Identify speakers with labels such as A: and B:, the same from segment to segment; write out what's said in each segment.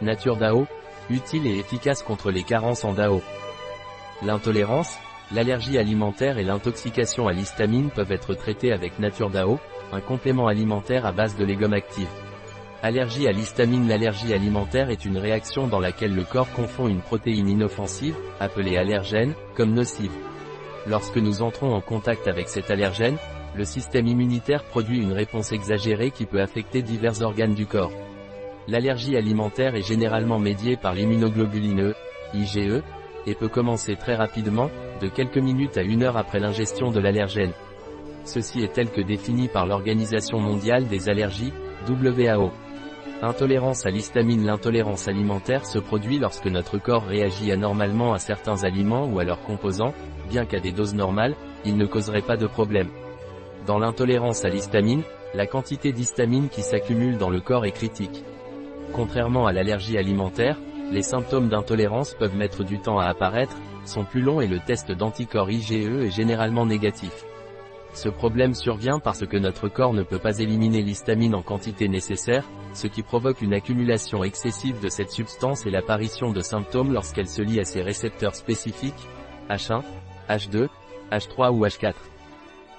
A: Nature DAO, utile et efficace contre les carences en DAO. L'intolérance, l'allergie alimentaire et l'intoxication à l'histamine peuvent être traitées avec Nature DAO, un complément alimentaire à base de légumes actifs. Allergie à l'histamine. L'allergie alimentaire est une réaction dans laquelle le corps confond une protéine inoffensive, appelée allergène, comme nocive. Lorsque nous entrons en contact avec cet allergène, le système immunitaire produit une réponse exagérée qui peut affecter divers organes du corps. L'allergie alimentaire est généralement médiée par l'immunoglobuline E, IgE, et peut commencer très rapidement, de quelques minutes à 1 heure après l'ingestion de l'allergène. Ceci est tel que défini par l'Organisation mondiale des allergies, WHO. Intolérance à l'histamine. L'intolérance alimentaire se produit lorsque notre corps réagit anormalement à certains aliments ou à leurs composants, bien qu'à des doses normales, ils ne causeraient pas de problème. Dans l'intolérance à l'histamine, la quantité d'histamine qui s'accumule dans le corps est critique. Contrairement à l'allergie alimentaire, les symptômes d'intolérance peuvent mettre du temps à apparaître, sont plus longs et le test d'anticorps IgE est généralement négatif. Ce problème survient parce que notre corps ne peut pas éliminer l'histamine en quantité nécessaire, ce qui provoque une accumulation excessive de cette substance et l'apparition de symptômes lorsqu'elle se lie à ses récepteurs spécifiques, H1, H2, H3 ou H4.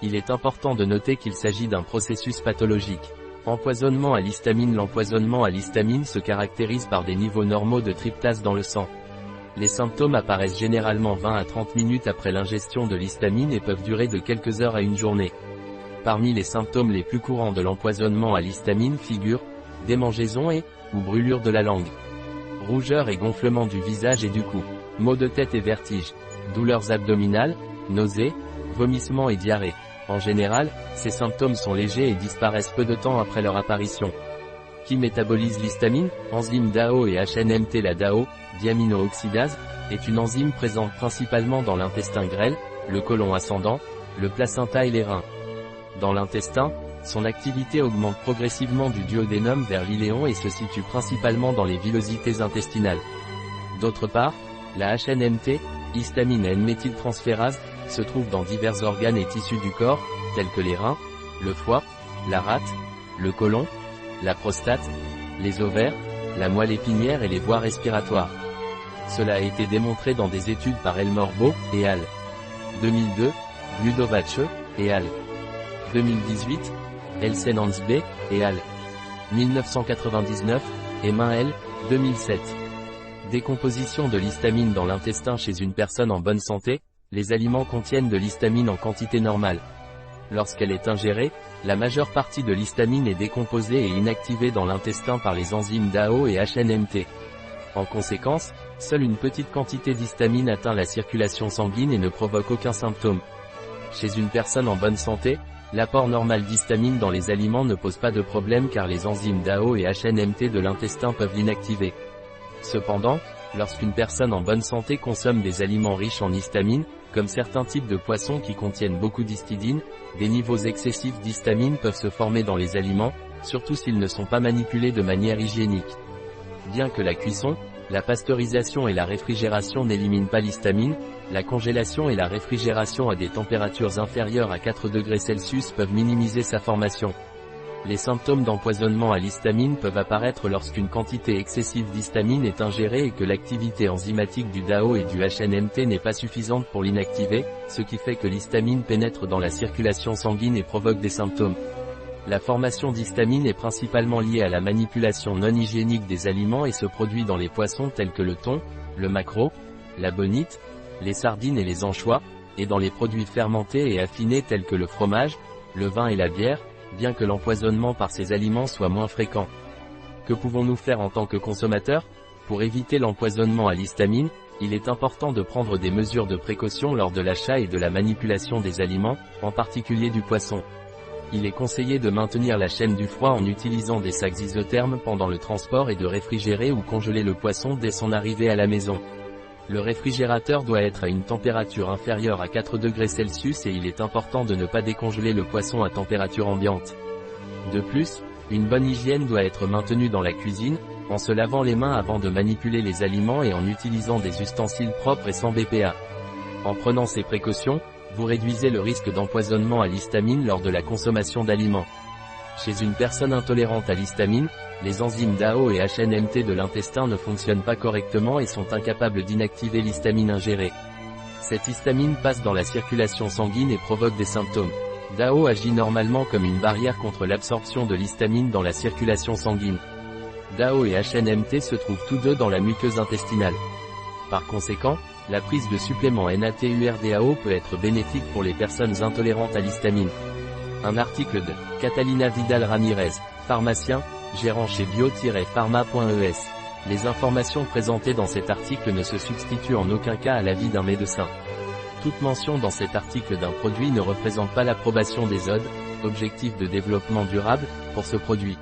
A: Il est important de noter qu'il s'agit d'un processus pathologique. Empoisonnement à l'histamine. L'empoisonnement à l'histamine se caractérise par des niveaux normaux de tryptase dans le sang. Les symptômes apparaissent généralement 20 à 30 minutes après l'ingestion de l'histamine et peuvent durer de quelques heures à une journée. Parmi les symptômes les plus courants de l'empoisonnement à l'histamine figurent démangeaisons ou brûlure de la langue, rougeur et gonflement du visage et du cou, maux de tête et vertiges, douleurs abdominales, nausées, vomissements et diarrhée. En général, ces symptômes sont légers et disparaissent peu de temps après leur apparition. Qui métabolise l'histamine? Enzyme DAO et HNMT. La DAO, diaminooxydase, est une enzyme présente principalement dans l'intestin grêle, le côlon ascendant, le placenta et les reins. Dans l'intestin, son activité augmente progressivement du duodénum vers l'iléon et se situe principalement dans les villosités intestinales. D'autre part, la HNMT, histamine N-méthyltransférase, se trouve dans divers organes et tissus du corps, tels que les reins, le foie, la rate, le côlon, la prostate, les ovaires, la moelle épinière et les voies respiratoires. Cela a été démontré dans des études par Elmore Bo et al. 2002, Ludovace et al. 2018, Elsenans B et al. 1999, et Main 2007. Décomposition de l'histamine dans l'intestin chez une personne en bonne santé. Les aliments contiennent de l'histamine en quantité normale. Lorsqu'elle est ingérée, la majeure partie de l'histamine est décomposée et inactivée dans l'intestin par les enzymes DAO et HNMT. En conséquence, seule une petite quantité d'histamine atteint la circulation sanguine et ne provoque aucun symptôme. Chez une personne en bonne santé, l'apport normal d'histamine dans les aliments ne pose pas de problème car les enzymes DAO et HNMT de l'intestin peuvent l'inactiver. Cependant, lorsqu'une personne en bonne santé consomme des aliments riches en histamine, comme certains types de poissons qui contiennent beaucoup d'histidine, des niveaux excessifs d'histamine peuvent se former dans les aliments, surtout s'ils ne sont pas manipulés de manière hygiénique. Bien que la cuisson, la pasteurisation et la réfrigération n'éliminent pas l'histamine, la congélation et la réfrigération à des températures inférieures à 4 degrés Celsius peuvent minimiser sa formation. Les symptômes d'empoisonnement à l'histamine peuvent apparaître lorsqu'une quantité excessive d'histamine est ingérée et que l'activité enzymatique du DAO et du HNMT n'est pas suffisante pour l'inactiver, ce qui fait que l'histamine pénètre dans la circulation sanguine et provoque des symptômes. La formation d'histamine est principalement liée à la manipulation non hygiénique des aliments et se produit dans les poissons tels que le thon, le maquereau, la bonite, les sardines et les anchois, et dans les produits fermentés et affinés tels que le fromage, le vin et la bière, bien que l'empoisonnement par ces aliments soit moins fréquent. Que pouvons-nous faire en tant que consommateurs? Pour éviter l'empoisonnement à l'histamine, il est important de prendre des mesures de précaution lors de l'achat et de la manipulation des aliments, en particulier du poisson. Il est conseillé de maintenir la chaîne du froid en utilisant des sacs isothermes pendant le transport et de réfrigérer ou congeler le poisson dès son arrivée à la maison. Le réfrigérateur doit être à une température inférieure à 4 degrés Celsius et il est important de ne pas décongeler le poisson à température ambiante. De plus, une bonne hygiène doit être maintenue dans la cuisine, en se lavant les mains avant de manipuler les aliments et en utilisant des ustensiles propres et sans BPA. En prenant ces précautions, vous réduisez le risque d'empoisonnement à l'histamine lors de la consommation d'aliments. Chez une personne intolérante à l'histamine, les enzymes DAO et HNMT de l'intestin ne fonctionnent pas correctement et sont incapables d'inactiver l'histamine ingérée. Cette histamine passe dans la circulation sanguine et provoque des symptômes. DAO agit normalement comme une barrière contre l'absorption de l'histamine dans la circulation sanguine. DAO et HNMT se trouvent tous deux dans la muqueuse intestinale. Par conséquent, la prise de suppléments NATURDAO peut être bénéfique pour les personnes intolérantes à l'histamine. Un article de Catalina Vidal Ramirez, pharmacien, gérant chez bio-pharma.es. Les informations présentées dans cet article ne se substituent en aucun cas à l'avis d'un médecin. Toute mention dans cet article d'un produit ne représente pas l'approbation des ODD, Objectifs de développement durable, pour ce produit.